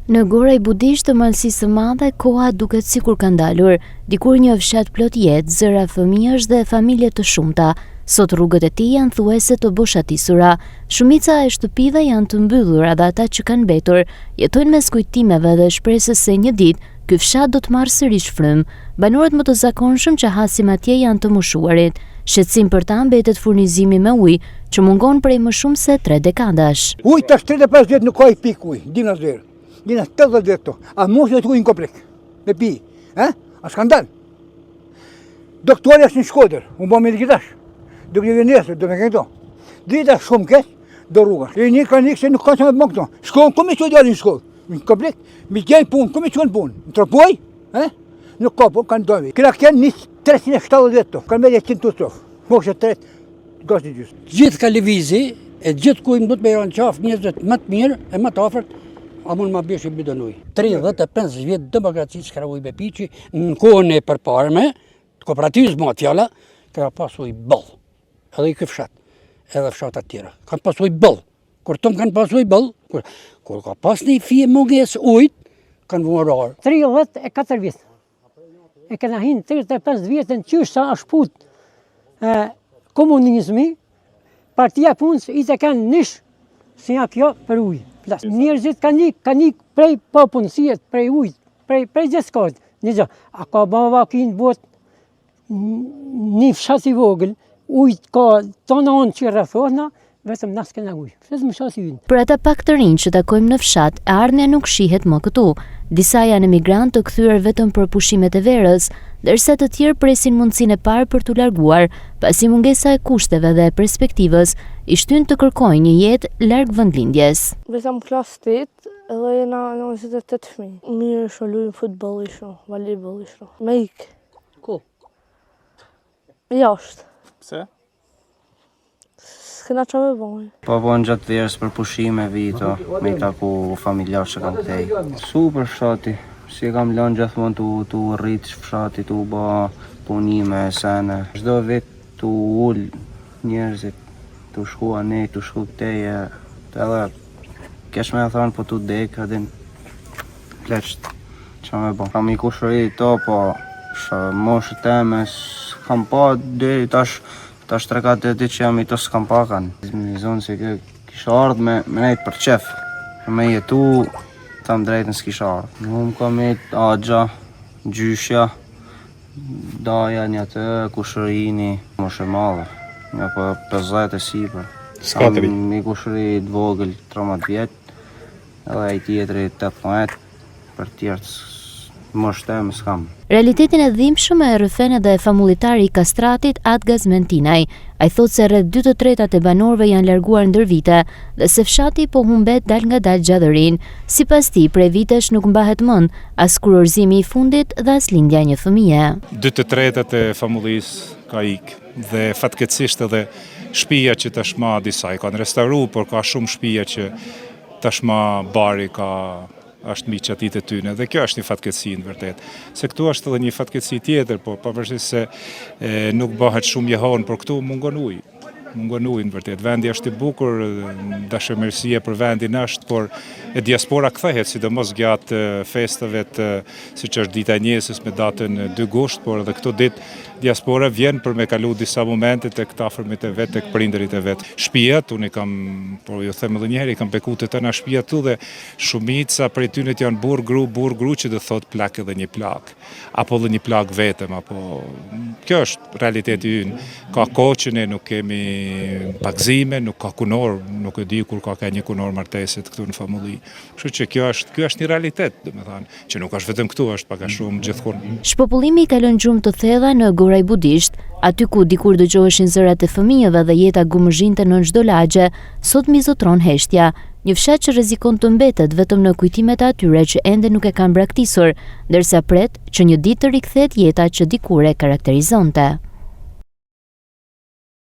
Në Goraj Budisht të Malësisë së Madhe, koha duket sikur ka ndalur. Dikur një fshat plot jetë, zëra fëmijësh dhe familje të shumta. Sot rrugët e tij janë thuajse të boshatisura. Shumica e shtëpive janë të mbyllura dhe ata që kanë mbetur jetojnë mes kujtimeve dhe shpresës se një ditë ky fshat do të marrë sërish frym. Banorët më të zakonshëm që hasim atje janë të moshuarit. Shqetësim për ta mbetet furnizimi me ujë, që mungon prej më shumë se 3 dekadash. Ujë tash 35 vjet nuk ka i pik ujë, dina zero. Dina 80 vjet to. A mos të ujë në komplek. Me pi, a skandal. Doktori është në Shkodër, unë bë medikitash. Do të vjen nesër, do të këto. Drita shumë keq, do rrugash. E një kanë se nuk ka çfarë të bëj këto. Shkollën ku më çoj djalin në shkollë. Në komplek, mi gjej punë, ku më çon punë. Në Tropoj, nuk ka punë, kanë dovi. Këra kanë 370 vjet to. Kanë me 100 stof. Moshë 3 gati gjys. Gjithë ka lëvizi, e gjithë ku do të bëjnë qafë njerëzit më të mirë e më të afërt. A mund ma bjesh i bidonoj. 35 vjet demokraci që ka ujë bepiqi, në kohën e përparme, kooperativës më atjala, ka pas ujë bëll. Edhe i këfshat, edhe fshatat tjera. Kanë pas ujë bëll. Kur tëmë kanë pas ujë bëll, kur ka pas një fije munges ujt, kanë vëmërar. 34 vjet. E këna hinë 35 vjetën qysh sa është put komunizmi, partia punës i të kanë nish, si ja kjo për ujë. Njerëzit kanë ik prej punësijet, prej ujt, prej gjeskojt. Një gjë, a ka bava kinë bot një fshat i vogël, ujt ka tonë onë që rrethona, vetëm nas kena ujë. Vetëm fshat i ynë. Për ata pak të rinj që takojmë në fshat, ardhmja nuk shihet më këtu. Disa janë emigrantë të kthyer vetëm për pushimet e verës, ndërsa të tjerë presin mundësinë e parë për t'u larguar, pasi mungesa e kushteve dhe perspektivës i shtyn të kërkojnë një jetë larg vendlindjes. Vetëm klas 8 edhe jena në 28 fëmijë. Mirë sholuim futboll isho, volejboll isho. Me ik. Ku? Jashtë. Pse? S'kena qa me bojnë. Po bojnë gjatë verës për pushime vito, me i taku familjar që kam tej. Super fshati, si kam lënë gjithmonë tu rrit fshati, tu ba punime, sene. Çdo vit tu ul njerëzit, tu shkua ne, tu shku këteje, edhe kesh me thonë po tu dek, edhe pleqt, që me bo. Kam i kushëri to, po moshët teme, kam pa deri tash 3-4 ditë që jam i të s'kam pakan. Në zonë se kisha ardhë me nejtë për qef, me jetu, tam drejtën s'kisha ardhë. Në më kam jetë agja, gjyshja, daja një të, kushërini, moshe madhe, një për 50 e sipër. S'katëri? Mi kushëri të vogël 13 vjetë, edhe i tjetëri 18, për tjertë moshteme s'kam. Realitetin e dhimbshëm e rrëfen edhe famulitari i kastratit Adgaz Mentinaj. Ai thot se rreth 2/3 e banorëve janë larguar ndër vite dhe se fshati po humbet dal nga dal gjallërinë. Sipas tij, prej vitesh nuk mbahet mend as kurorëzimi i fundit dhe as lindja e një fëmije. 2/3 e famullisë ka ik dhe fatkeqësisht edhe shtëpia që tashmë disa i kanë restauruar, por ka shumë shtëpia që tashmë bari është mbi qatit e tyne, dhe kjo është një fatkeqësi në vërtet. Se këtu është edhe një fatkeqësi tjetër, po pavarësisht se nuk bëhet shumë jehon, por këtu mungon ujë. Mungon ujë në vërtet. Vendi është i bukur, dashamirësia për vendin është, por e diaspora kthehet, sidomos gjatë festave siç është dita e Njësës me datën 2 gusht, por edhe këto ditë diaspora vjen për me kalu disa momente tek të afërmit e vet, tek prindërit e vet. Shtëpiat, unë kam, por ju them edhe një herë, kam beku të tëna shtëpiat tu dhe shumica prej tyre janë burr gru që do thot plak edhe një plak, apo edhe një plak vetëm, apo kjo është realiteti ynë. Ka kohë që ne nuk kemi pagëzime, nuk ka kunor, nuk e di kur ka një kunor marteset këtu në famulli. Kështu që kjo është një realitet, domethënë, që nuk është vetëm këtu, është pak a shumë gjithkund. Shpopullimi ka lënë gjumë të thella në Goraj Budisht, aty ku dikur dëgjoheshin zërat e fëmijëve dhe jeta gumëzhinte në çdo lagje, sot mizotron heshtja. Një fshat që rrezikon të mbetet vetëm në kujtimet e atyre që ende nuk e kanë braktisur, ndërsa pret që një ditë të rikthehet jeta që dikur e karakterizonte.